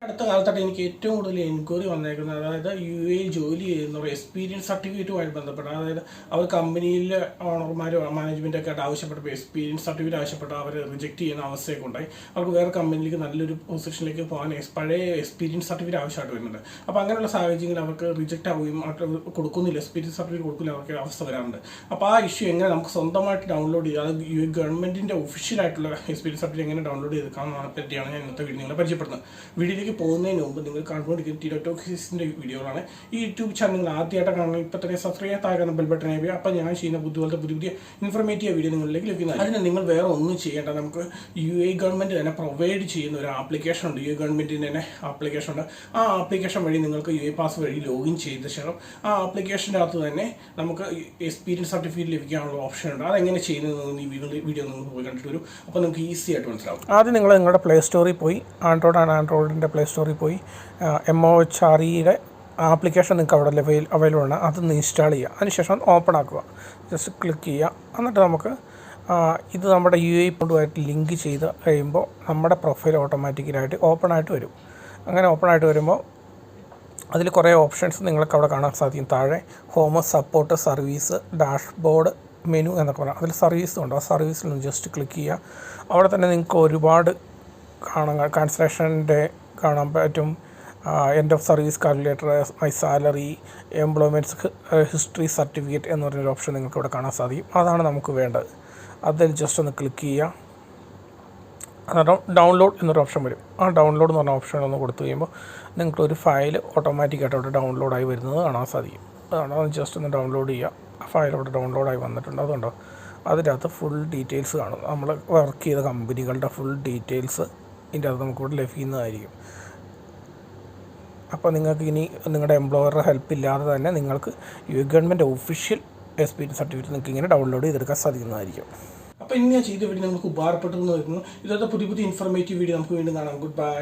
അടുത്ത കാലത്തായിട്ട് എനിക്ക് ഏറ്റവും കൂടുതൽ എൻക്വയറി വന്നേക്കുന്നത് അതായത് UAE ജോലി ചെയ്യുന്നവർ എക്സ്പീരിയൻസ് സർട്ടിഫിക്കറ്റുമായി ബന്ധപ്പെട്ട് അതായത് അവർ കമ്പനിയിലെ ഓണർമാരോ മാനേജ്മെൻറ്റൊക്കെ ആയിട്ട് ആവശ്യപ്പെട്ടപ്പോൾ എക്സ്പീരിയൻസ് സർട്ടിഫിക്കറ്റ് ആവശ്യപ്പെട്ട് അവർ റിജക്റ്റ് ചെയ്യുന്ന അവസ്ഥയൊക്കെ ഉണ്ടായി. അവർക്ക് വേറെ കമ്പനിയിലേക്ക് നല്ലൊരു പൊസിഷനിലേക്ക് പോകാൻ പഴയ എക്സ്പീരിയൻസ് സർട്ടിഫിക്കറ്റ് ആവശ്യമായിട്ട് വരുന്നുണ്ട്. അപ്പോൾ അങ്ങനെയുള്ള സാഹചര്യങ്ങളിൽ അവർക്ക് റിജക്റ്റ് ആവുകയും കൊടുക്കുന്നില്ല, എക്സ്പീരിയൻസ് സർട്ടിഫിക്കറ്റ് കൊടുക്കില്ല, അവർക്ക് അവസ്ഥ വരാറുണ്ട്. അപ്പോൾ ആ ഇഷ്യൂ എങ്ങനെ നമുക്ക് സ്വന്തമായിട്ട് ഡൗൺലോഡ് ചെയ്യുക, അത് ഗവൺമെൻറ്റിൻ്റെ ഒഫീഷ്യലായിട്ടുള്ള എക്സ്പീരിയൻസ് സർട്ടിഫിക്കറ്റ് എങ്ങനെ ഡൗൺലോഡ് ചെയ്തെടുക്കാമെന്നതിനെ പറ്റിയാണ് ഞാൻ ഇന്നത്തെ വീഡിയോ നിങ്ങളെ പരിചയപ്പെടുന്നത്. വീഡിയോയിലേക്ക് പോകുന്നതിന് മുമ്പ് നിങ്ങൾ കണ്ടുകൊണ്ടിരിക്കുന്ന ടിഡോട്ടോക്സിൻ്റെ വീഡിയോകളാണ്. ഈ യൂട്യൂബ് ചാനൽ നിങ്ങൾ ആദ്യമായിട്ട് കാണുന്നത് ഇപ്പോൾ തന്നെ സബ്സ്ക്രൈബ് ചെയ്യാൻ താഴെ ബെൽ ബട്ടൺ ആയി. അപ്പോൾ ഞാൻ ചെയ്യുന്ന പുതിയ പുതിയ ഇൻഫർമേറ്റീവ് വീഡിയോ നിങ്ങളിലേക്ക് ലഭിക്കുന്നത്. അതിന് നിങ്ങൾ വേറെ ഒന്നും ചെയ്യേണ്ട. നമുക്ക് UAE ഗവൺമെൻറ് തന്നെ പ്രൊവൈഡ് ചെയ്യുന്ന ഒരു ആപ്ലിക്കേഷൻ ഉണ്ട്. UAE ഗവൺമെൻറ്റിൻ്റെ തന്നെ ആപ്ലിക്കേഷൻ ഉണ്ട്. ആ ആപ്ലിക്കേഷൻ വഴി നിങ്ങൾക്ക് UAE പാസ് വഴി ലോഗിൻ ചെയ്ത ശേഷം ആ ആപ്ലിക്കേഷൻ്റെ അകത്ത് തന്നെ നമുക്ക് എക്സ്പീരിയൻസ് സർട്ടിഫിക്കറ്റ് ലഭിക്കാനുള്ള ഓപ്ഷൻ ഉണ്ട്. അതെങ്ങനെ ചെയ്യുന്നത് ഈ വീഡിയോ നിങ്ങൾ പോയി കണ്ടിട്ട് വരും. അപ്പോൾ നിങ്ങൾക്ക് ഈസി ആയിട്ട് മനസ്സിലാവും. ആദ്യം നിങ്ങൾ നിങ്ങളുടെ പ്ലേ സ്റ്റോറിൽ പോയി ആൻഡ്രോയിഡിൻ്റെ പ്ലേ സ്റ്റോറിൽ പോയി MOHREയുടെ ആപ്ലിക്കേഷൻ നിങ്ങൾക്ക് അവിടെ അവൈലബിൾ ആണ്. അതൊന്ന് ഇൻസ്റ്റാൾ ചെയ്യുക. അതിനുശേഷം ഓപ്പൺ ആക്കുക. ജസ്റ്റ് ക്ലിക്ക് ചെയ്യുക. എന്നിട്ട് നമുക്ക് ഇത് നമ്മുടെ UAE പോർട്ടുമായിട്ട് ലിങ്ക് ചെയ്ത് കഴിയുമ്പോൾ നമ്മുടെ പ്രൊഫൈൽ ഓട്ടോമാറ്റിക്കലായിട്ട് ഓപ്പൺ ആയിട്ട് വരും. അങ്ങനെ ഓപ്പൺ ആയിട്ട് വരുമ്പോൾ അതിൽ കുറേ ഓപ്ഷൻസ് നിങ്ങൾക്ക് അവിടെ കാണാൻ സാധിക്കും. താഴെ home, support, service, dashboard, menu എന്നൊക്കെ പറയാം. അതിൽ സർവീസ് ഉണ്ട്. ആ സർവീസിൽ ഒന്ന് ജസ്റ്റ് ക്ലിക്ക് ചെയ്യുക. അവിടെ തന്നെ നിങ്ങൾക്ക് ഒരുപാട് കാൻസലേഷൻ്റെ കാണാൻ പറ്റും. End of service calculator, my salary, employments history certificate എന്ന് പറഞ്ഞൊരു ഓപ്ഷൻ നിങ്ങൾക്ക് ഇവിടെ കാണാൻ സാധിക്കും. അതാണ് നമുക്ക് വേണ്ടത്. അതിൽ ജസ്റ്റ് ഒന്ന് ക്ലിക്ക് ചെയ്യുക. അന്നേരം ഡൗൺലോഡ് എന്നൊരു ഓപ്ഷൻ വരും. ആ ഡൗൺലോഡ് എന്ന് പറഞ്ഞ ഓപ്ഷൻ ഒന്ന് കൊടുത്തു കഴിയുമ്പോൾ നിങ്ങൾക്കൊരു ഫയൽ ഓട്ടോമാറ്റിക്കായിട്ട് അവിടെ ഡൗൺലോഡായി വരുന്നത് കാണാൻ സാധിക്കും. അതാണ് ജസ്റ്റ് ഒന്ന് ഡൗൺലോഡ് ചെയ്യുക. ആ ഫയൽ അവിടെ ഡൗൺലോഡായി വന്നിട്ടുണ്ട്. അതുകൊണ്ടോ അതിൻ്റെ അകത്ത് ഫുൾ ഡീറ്റെയിൽസ് കാണും. നമ്മൾ വർക്ക് ചെയ്ത കമ്പനികളുടെ ഫുൾ ഡീറ്റെയിൽസ് ഇതിൻ്റെ അകത്ത് നമുക്കിവിടെ ലഭിക്കുന്നതായിരിക്കും. അപ്പോൾ നിങ്ങൾക്ക് ഇനി നിങ്ങളുടെ എംപ്ലോയറുടെ ഹെൽപ്പ് ഇല്ലാതെ തന്നെ നിങ്ങൾക്ക് UAE government official experience certificate നിങ്ങൾക്ക് ഇങ്ങനെ ഡൗൺലോഡ് ചെയ്തെടുക്കാൻ സാധിക്കുന്നതായിരിക്കും. അപ്പോൾ ഇനി ഞാൻ ചെയ്ത വീഡിയോ നിങ്ങൾക്ക് ഉപകാരപ്പെട്ടു എന്ന് വരുന്നു. ഇതോടെ പുതിയ ഇൻഫർമേറ്റീവ് വീഡിയോ നമുക്ക് വീണ്ടും കാണാം. Good bye.